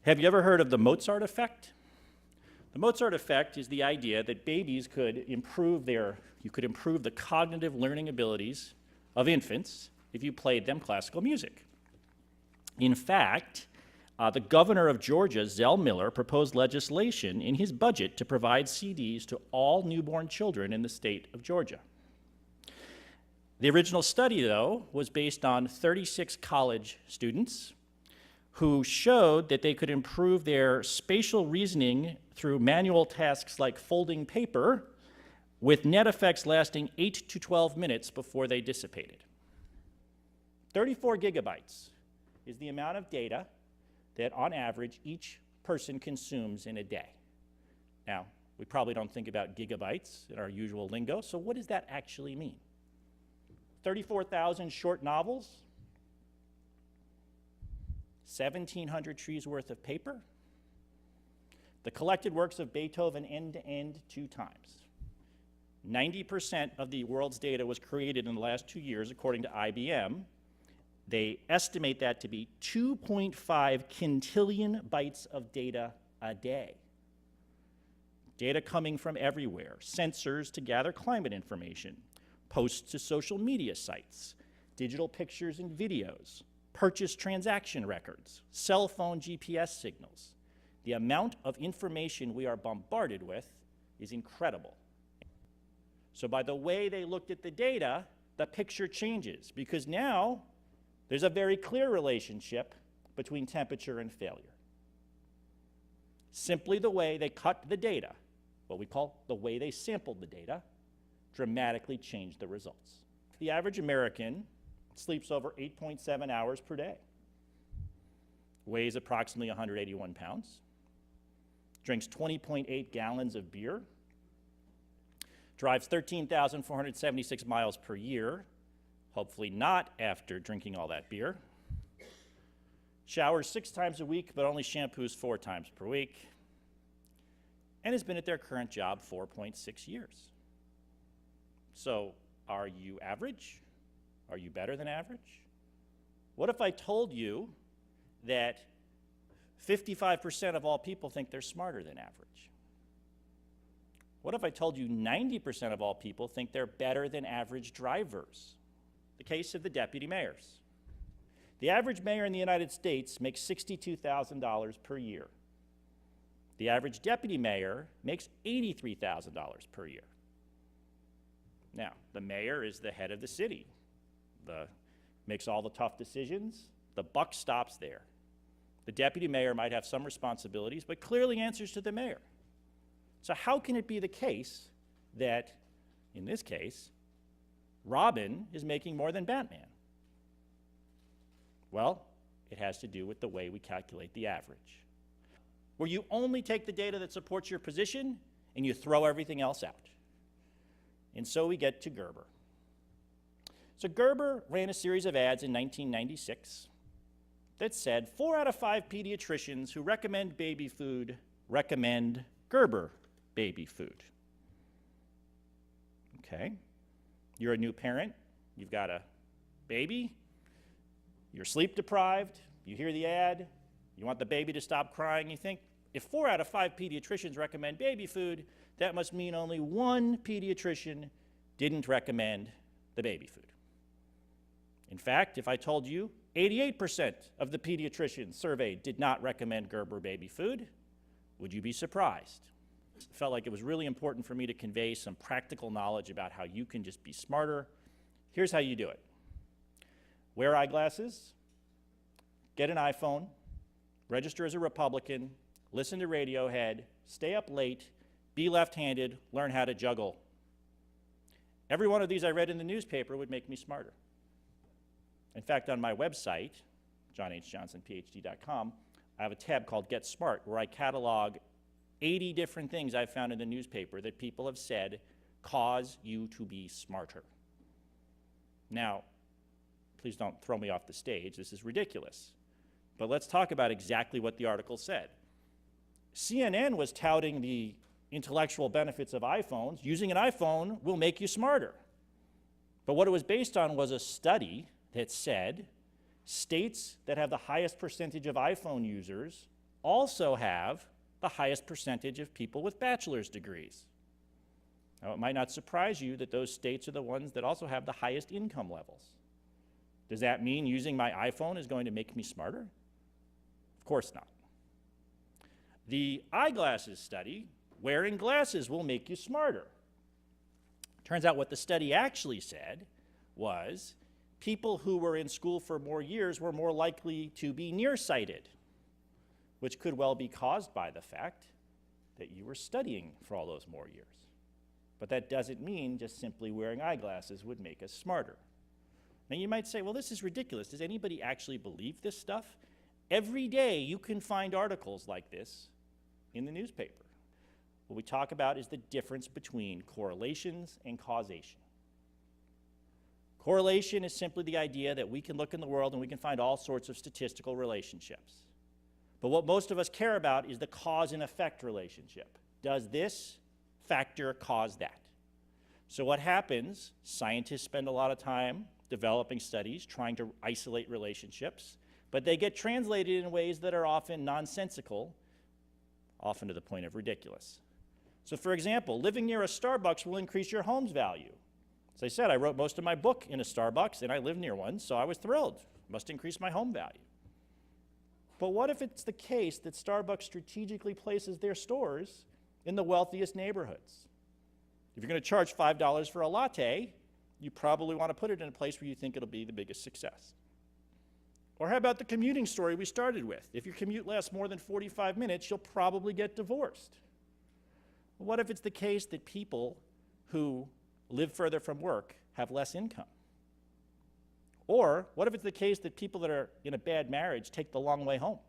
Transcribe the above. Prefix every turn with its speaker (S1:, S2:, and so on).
S1: Have you ever heard of the Mozart effect? The Mozart effect is the idea that babies could improve you could improve the cognitive learning abilities of infants if you played them classical music. In fact, the governor of Georgia, Zell Miller, proposed legislation in his budget to provide CDs to all newborn children in the state of Georgia. The original study, though, was based on 36 college students who showed that they could improve their spatial reasoning through manual tasks like folding paper, with net effects lasting 8 to 12 minutes before they dissipated. 34 gigabytes is the amount of data that, on average, each person consumes in a day. Now, we probably don't think about gigabytes in our usual lingo, so what does that actually mean? 34,000 short novels, 1,700 trees worth of paper, the collected works of Beethoven end to end 2 times. 90% of the world's data was created in the last 2 years, according to IBM. They estimate that to be 2.5 quintillion bytes of data a day. Data coming from everywhere, sensors to gather climate information, posts to social media sites, digital pictures and videos, purchase transaction records, cell phone GPS signals. The amount of information we are bombarded with is incredible. So by the way they looked at the data, the picture changes, because now there's a very clear relationship between temperature and failure. Simply the way they cut the data, what we call the way they sampled the data, dramatically changed the results. The average American sleeps over 8.7 hours per day, weighs approximately 181 pounds, drinks 20.8 gallons of beer, drives 13,476 miles per year, hopefully not after drinking all that beer, showers 6 times a week but only shampoos 4 times per week, and has been at their current job 4.6 years. So, are you average? Are you better than average? What if I told you that 55% of all people think they're smarter than average? What if I told you 90% of all people think they're better than average drivers? The case of the deputy mayors. The average mayor in the United States makes $62,000 per year. The average deputy mayor makes $83,000 per year. Now, the mayor is the head of the city, makes all the tough decisions. The buck stops there. The deputy mayor might have some responsibilities, but clearly answers to the mayor. So how can it be the case that, in this case, Robin is making more than Batman? Well, it has to do with the way we calculate the average, where you only take the data that supports your position and you throw everything else out. And so we get to Gerber. So Gerber ran a series of ads in 1996 that said 4 out of 5 pediatricians who recommend baby food recommend Gerber baby food. Okay, you're a new parent, you've got a baby, you're sleep deprived, you hear the ad, you want the baby to stop crying, you think, if 4 out of 5 pediatricians recommend baby food, that must mean only 1 pediatrician didn't recommend the baby food. In fact, if I told you 88% of the pediatricians surveyed did not recommend Gerber baby food, would you be surprised? It felt like it was really important for me to convey some practical knowledge about how you can just be smarter. Here's how you do it. Wear eyeglasses, get an iPhone, register as a Republican, listen to Radiohead, stay up late, be left-handed, learn how to juggle. Every one of these I read in the newspaper would make me smarter. In fact, on my website, johnhjohnsonphd.com, I have a tab called Get Smart, where I catalog 80 different things I've found in the newspaper that people have said cause you to be smarter. Now, please don't throw me off the stage. This is ridiculous. But let's talk about exactly what the article said. CNN was touting the intellectual benefits of iPhones. Using an iPhone will make you smarter. But what it was based on was a study that said states that have the highest percentage of iPhone users also have the highest percentage of people with bachelor's degrees. Now, it might not surprise you that those states are the ones that also have the highest income levels. Does that mean using my iPhone is going to make me smarter? Of course not. The eyeglasses study, wearing glasses will make you smarter. Turns out what the study actually said was people who were in school for more years were more likely to be nearsighted, which could well be caused by the fact that you were studying for all those more years. But that doesn't mean just simply wearing eyeglasses would make us smarter. Now you might say, well, this is ridiculous. Does anybody actually believe this stuff? Every day you can find articles like this in the newspaper. What we talk about is the difference between correlations and causation. Correlation is simply the idea that we can look in the world and we can find all sorts of statistical relationships. But what most of us care about is the cause and effect relationship. Does this factor cause that? So what happens, scientists spend a lot of time developing studies trying to isolate relationships, but they get translated in ways that are often nonsensical, often to the point of ridiculous. So for example, living near a Starbucks will increase your home's value. As I said, I wrote most of my book in a Starbucks and I live near one, so I was thrilled. Must increase my home value. But what if it's the case that Starbucks strategically places their stores in the wealthiest neighborhoods? If you're going to charge $5 for a latte, you probably want to put it in a place where you think it'll be the biggest success. Or how about the commuting story we started with? If your commute lasts more than 45 minutes, you'll probably get divorced. What if it's the case that people who live further from work have less income? Or what if it's the case that people that are in a bad marriage take the long way home?